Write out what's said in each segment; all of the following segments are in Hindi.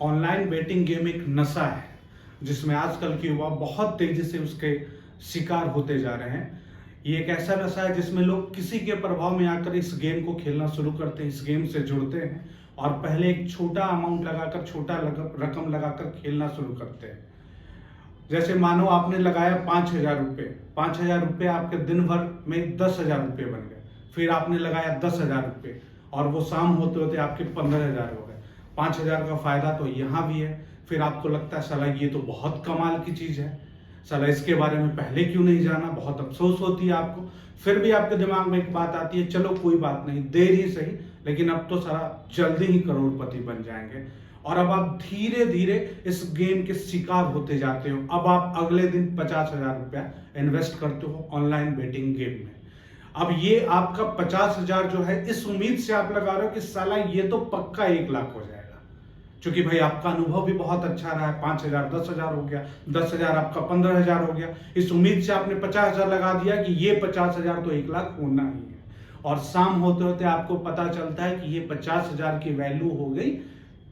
ऑनलाइन बेटिंग गेम एक नशा है जिसमें आजकल के युवा बहुत तेजी से उसके शिकार होते जा रहे हैं। ये एक ऐसा नशा है जिसमें लोग किसी के प्रभाव में आकर इस गेम को खेलना शुरू करते हैं, इस गेम से जुड़ते हैं और पहले एक छोटा अमाउंट लगाकर, रकम लगाकर खेलना शुरू करते हैं। जैसे मानो आपने लगाया 5,000 रुपये, 5,000 रुपये आपके दिन भर में 10,000 रुपये बन गए। फिर आपने लगाया 10,000 रुपये और वो शाम होते होते आपके 15,000 हो गए। 5,000 का फायदा तो यहाँ भी है। फिर आपको लगता है साला ये तो बहुत कमाल की चीज है, साला इसके बारे में पहले क्यों नहीं जाना, बहुत अफसोस होती है आपको। फिर भी आपके दिमाग में एक बात आती है, चलो कोई बात नहीं, देर ही सही, लेकिन अब तो सारा जल्दी ही करोड़पति बन जाएंगे। और अब आप धीरे धीरे इस गेम के शिकार होते जाते हो। अब आप अगले दिन 50,000 रुपया इन्वेस्ट करते हो ऑनलाइन बेटिंग गेम में। अब ये आपका 50,000 जो है, इस उम्मीद से आप लगा रहे हो कि साला ये तो पक्का 1,00,000 हो जाएगा, क्योंकि भाई आपका अनुभव भी बहुत अच्छा रहा है। 5,000 10,000 हो गया, 10,000 आपका 15,000 हो गया। इस उम्मीद से आपने 50,000 लगा दिया कि ये 50,000 तो 1,00,000 होना ही है। और शाम होते होते आपको पता चलता है कि ये 50,000 की वैल्यू हो गई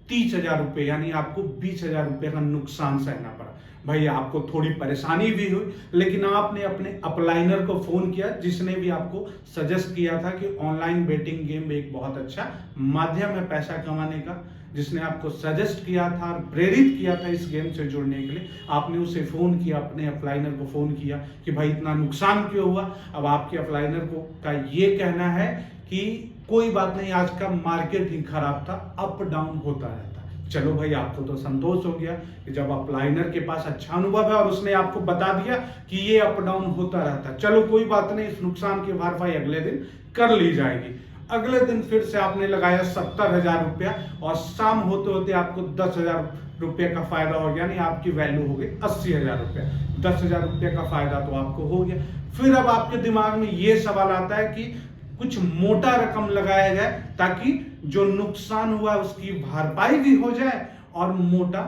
30,000 रुपये, यानी आपको 20,000 रुपये का नुकसान सहना पड़ा। भाई आपको थोड़ी परेशानी भी हुई, लेकिन आपने अपने अपलाइनर को फोन किया जिसने भी आपको सजेस्ट किया था कि ऑनलाइन बेटिंग गेम एक बहुत अच्छा माध्यम है पैसा कमाने का, जिसने आपको सजेस्ट किया था और प्रेरित किया था इस गेम से जुड़ने के लिए। आपने उसे फोन किया, अपने अपलाइनर को फोन किया कि भाई इतना नुकसान क्यों हुआ। अब आपके अपलाइनर को का ये कहना है कि कोई बात नहीं, आज का मार्केट ही खराब था, अप डाउन होता रहता। चलो भाई, आपको तो संतोष हो गया कि जब अपलाइनर के पास अच्छा अनुभव है और उसने आपको बता दिया कि ये अप डाउन होता रहता, चलो कोई बात नहीं, इस नुकसान की भरपाई अगले दिन कर ली जाएगी। अगले दिन फिर से आपने लगाया 70,000 रुपया और शाम होते होते आपको 10,000 रुपये का फायदा हो गया, यानी आपकी वैल्यू हो गई 80,000 रुपया। 10,000 रुपये का फायदा तो आपको हो गया। फिर अब आपके दिमाग में ये सवाल आता है कि कुछ मोटा रकम लगाया जाए ताकि जो नुकसान हुआ उसकी भरपाई भी हो जाए और मोटा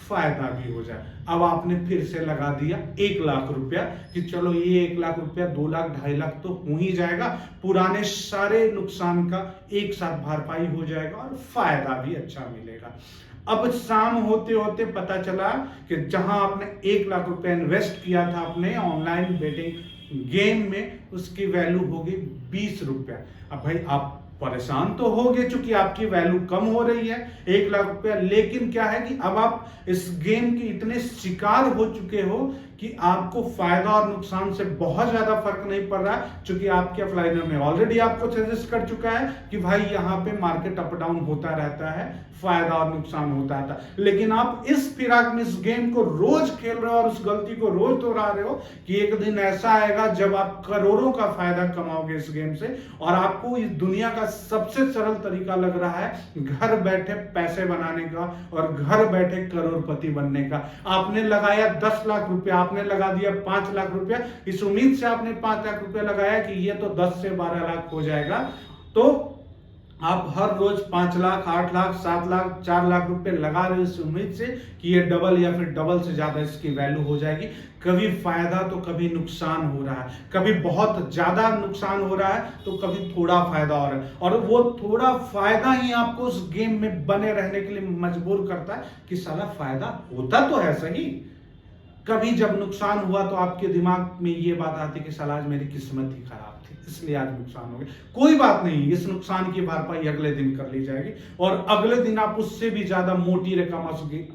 फायदा भी हो जाए। अब आपने फिर से लगा दिया 1,00,000 रुपया कि चलो ये 1,00,000 रुपया 2,00,000 2,50,000 तो हो ही जाएगा, पुराने सारे नुकसान का एक साथ भरपाई हो जाएगा और फायदा भी अच्छा मिलेगा। अब शाम होते होते पता चला कि जहां आपने 1,00,000 रुपया इन्वेस्ट किया था अपने ऑनलाइन बेटिंग गेम में, उसकी वैल्यू हो गई 20 रुपया। अब भाई आप परेशान तो हो गए चूंकि आपकी वैल्यू कम हो रही है 1,00,000 रुपया, लेकिन क्या है कि अब आप इस गेम के इतने शिकार हो चुके हो कि आपको फायदा और नुकसान से बहुत ज्यादा फर्क नहीं पड़ रहा, क्योंकि आपके अपलाइनर में ऑलरेडी आपको सजेस्ट कर चुका है कि भाई यहाँ पे मार्केट अप डाउन होता रहता है, फायदा और नुकसान होता रहता है। लेकिन आप इस फिराक में इस गेम को रोज खेल रहे हो और उस गलती को रोज दोहरा रहे हो कि एक दिन ऐसा आएगा जब आप करोड़ों का फायदा कमाओगे इस गेम से, और आपको इस दुनिया का सबसे सरल तरीका लग रहा है घर बैठे पैसे बनाने का और घर बैठे करोड़पति बनने का। आपने लगाया 10,00,000 रुपया, आपने लगा दिया 5,00,000 रुपया, इस उम्मीद से आपने 5,00,000 रुपया लगाया कि ये तो 10 से 12,00,000 हो जाएगा। तो आप हर रोज 5,00,000 8,00,000 7,00,000 4,00,000 रुपए लगा रहे हो इस उम्मीद से कि ये डबल या फिर डबल से ज्यादा इसकी वैल्यू हो जाएगी। कभी फायदा तो कभी नुकसान हो रहा है, कभी बहुत ज्यादा नुकसान हो रहा है तो कभी थोड़ा फायदा हो रहा है, और वो थोड़ा फायदा ही आपको उस गेम में बने रहने के लिए मजबूर करता है कि साला फायदा होता तो है सही। कभी जब नुकसान हुआ तो आपके दिमाग में ये बात आती कि साला आज मेरी किस्मत ही खराब थी इसलिए आज नुकसान हो गया। कोई बात नहीं, इस नुकसान की भरपाई अगले दिन कर ली जाएगी और अगले दिन आप उससे भी ज्यादा मोटी रकम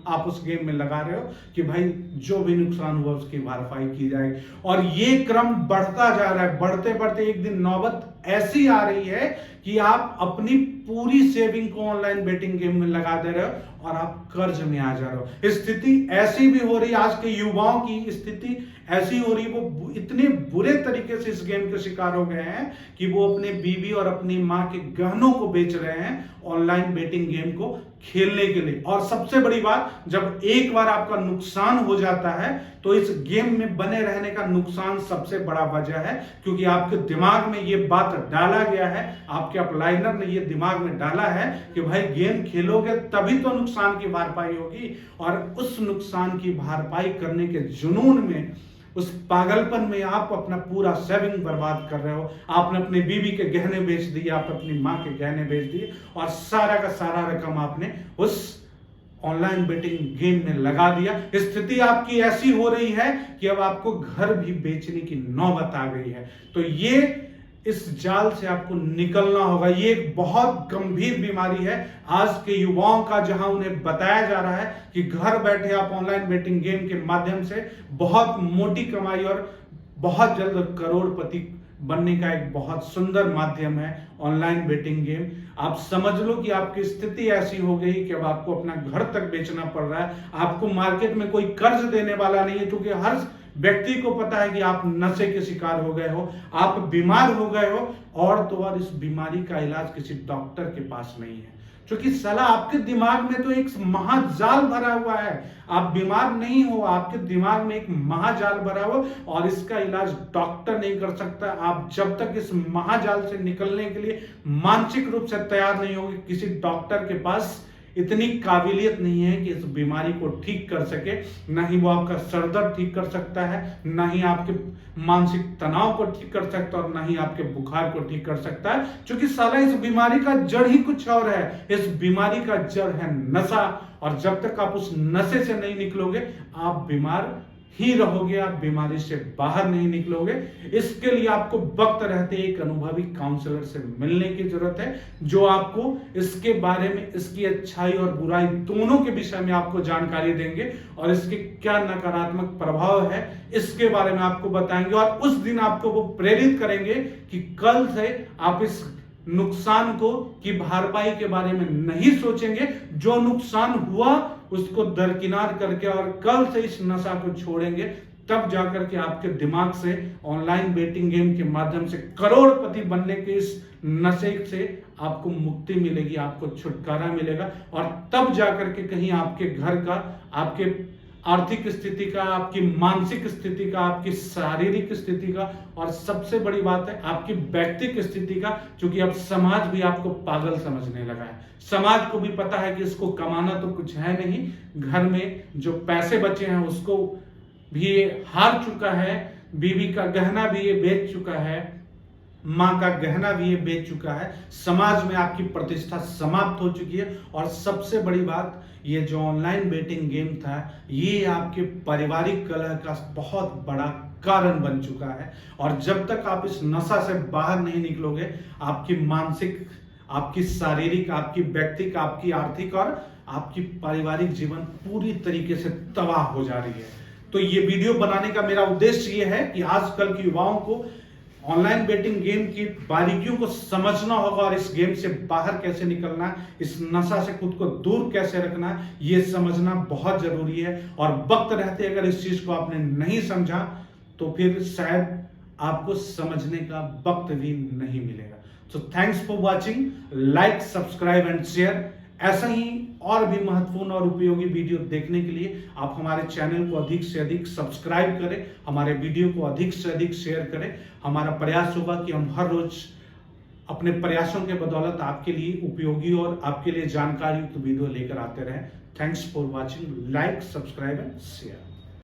आप उस गेम में लगा रहे हो कि भाई जो भी नुकसान हुआ उसकी भरपाई की जाएगी। और ये क्रम बढ़ता जा रहा है, बढ़ते बढ़ते एक दिन नौबत ऐसी आ रही है कि आप अपनी पूरी सेविंग को ऑनलाइन बेटिंग गेम में लगा दे रहे हो और आप कर्ज में आ जा रहे हो। स्थिति ऐसी भी हो रही है, आज के युवाओं की स्थिति ऐसी हो रही है, वो इतने बुरे तरीके से इस गेम के शिकार हो गए हैं कि वो अपने बीवी और अपनी मां के गहनों को बेच रहे हैं ऑनलाइन बेटिंग गेम को खेलने के लिए। और सबसे बड़ी बात, जब एक बार आपका नुकसान हो जाता है तो इस गेम में बने रहने का नुकसान सबसे बड़ा वजह है, क्योंकि आपके दिमाग में ये बात डाला गया है, आपके अपलाइनर ने ये दिमाग में डाला है कि भाई गेम खेलोगे तभी तो नुकसान की भरपाई होगी। और उस नुकसान की भरपाई करने के जुनून में, उस पागलपन में आप अपना पूरा सेविंग बर्बाद कर रहे हो। आपने अपनी बीवी के गहने बेच दिए, आप अपनी मां के गहने बेच दिए और सारा का सारा रकम आपने उस ऑनलाइन बेटिंग गेम में लगा दिया। स्थिति आपकी ऐसी हो रही है कि अब आपको घर भी बेचने की नौबत आ गई है। तो ये इस जाल से आपको निकलना होगा। ये एक बहुत गंभीर बीमारी है आज के युवाओं का, जहां उन्हें बताया जा रहा है कि घर बैठे आप ऑनलाइन बेटिंग गेम के माध्यम से बहुत मोटी कमाई और बहुत जल्द करोड़पति बनने का एक बहुत सुंदर माध्यम है ऑनलाइन बेटिंग गेम। आप समझ लो कि आपकी स्थिति ऐसी हो गई कि अब आपको अपना घर तक बेचना पड़ रहा है। आपको मार्केट में कोई कर्ज देने वाला नहीं है, क्योंकि हर व्यक्ति को पता है कि आप नशे के शिकार हो गए हो, आप बीमार हो गए हो, और तो और इस बीमारी का इलाज किसी डॉक्टर के पास नहीं है, क्योंकि साला आपके दिमाग में तो एक महाजाल भरा हुआ है। आप बीमार नहीं हो, आपके दिमाग में एक महाजाल भरा हुआ, और इसका इलाज डॉक्टर नहीं कर सकता। आप जब तक इस महाजाल से निकलने के लिए मानसिक रूप से तैयार नहीं होंगे, किसी डॉक्टर के पास इतनी काबिलियत नहीं है कि इस बीमारी को ठीक कर सके। ना ही वो आपका सर दर्द ठीक कर सकता है, ना ही आपके मानसिक तनाव को ठीक कर सकता है, और ना ही आपके बुखार को ठीक कर सकता है, क्योंकि साला इस बीमारी का जड़ ही कुछ और है। इस बीमारी का जड़ है नशा, और जब तक आप उस नशे से नहीं निकलोगे आप बीमार ही रहोगे, आप बीमारी से बाहर नहीं निकलोगे। इसके लिए आपको वक्त रहते एक अनुभवी काउंसलर से मिलने की जरूरत है, जो आपको इसके बारे में, इसकी अच्छाई और बुराई दोनों के विषय में आपको जानकारी देंगे, और इसके क्या नकारात्मक प्रभाव है इसके बारे में आपको बताएंगे, और उस दिन आपको वो प्रेरित करेंगे कि कल से आप इस नुकसान को की भरपाई के बारे में नहीं सोचेंगे। जो नुकसान हुआ उसको दरकिनार करके और कल से इस नशा को छोड़ेंगे, तब जाकर के आपके दिमाग से ऑनलाइन बेटिंग गेम के माध्यम से करोड़पति बनने के इस नशे से आपको मुक्ति मिलेगी, आपको छुटकारा मिलेगा, और तब जाकर के कहीं आपके घर का, आपके आर्थिक स्थिति का, आपकी मानसिक स्थिति का, आपकी शारीरिक स्थिति का, और सबसे बड़ी बात है आपकी व्यक्तिक स्थिति का, क्योंकि अब समाज भी आपको पागल समझने लगा है। समाज को भी पता है कि इसको कमाना तो कुछ है नहीं, घर में जो पैसे बचे हैं उसको भी ये हार चुका है, बीवी का गहना भी ये बेच चुका है, मां का गहना भी ये बेच चुका है, समाज में आपकी प्रतिष्ठा समाप्त हो चुकी है। और सबसे बड़ी बात, ये जो ऑनलाइन बेटिंग गेम था, ये आपके पारिवारिक कलह का बहुत बड़ा कारण बन चुका है, और जब तक आप इस नशा से बाहर नहीं निकलोगे, आपकी मानसिक, आपकी शारीरिक, आपकी व्यक्तिक, आपकी आर्थिक और आपकी पारिवारिक जीवन पूरी तरीके से तबाह हो जा रही है। तो ये वीडियो बनाने का मेरा उद्देश्य ये है कि आजकल के युवाओं को ऑनलाइन बेटिंग गेम की बारीकियों को समझना होगा, और इस गेम से बाहर कैसे निकलना है, इस नशा से खुद को दूर कैसे रखना है, ये समझना बहुत जरूरी है। और वक्त रहते अगर इस चीज को आपने नहीं समझा तो फिर शायद आपको समझने का वक्त भी नहीं मिलेगा। So thanks for watching, like, subscribe and share. ऐसा ही और भी महत्वपूर्ण और उपयोगी वीडियो देखने के लिए आप हमारे चैनल को अधिक से अधिक सब्सक्राइब करें, हमारे वीडियो को अधिक से अधिक शेयर करें। हमारा प्रयास होगा कि हम हर रोज अपने प्रयासों के बदौलत आपके लिए उपयोगी और आपके लिए जानकारी युक्त वीडियो लेकर आते रहें। Thanks for watching, like, subscribe and share.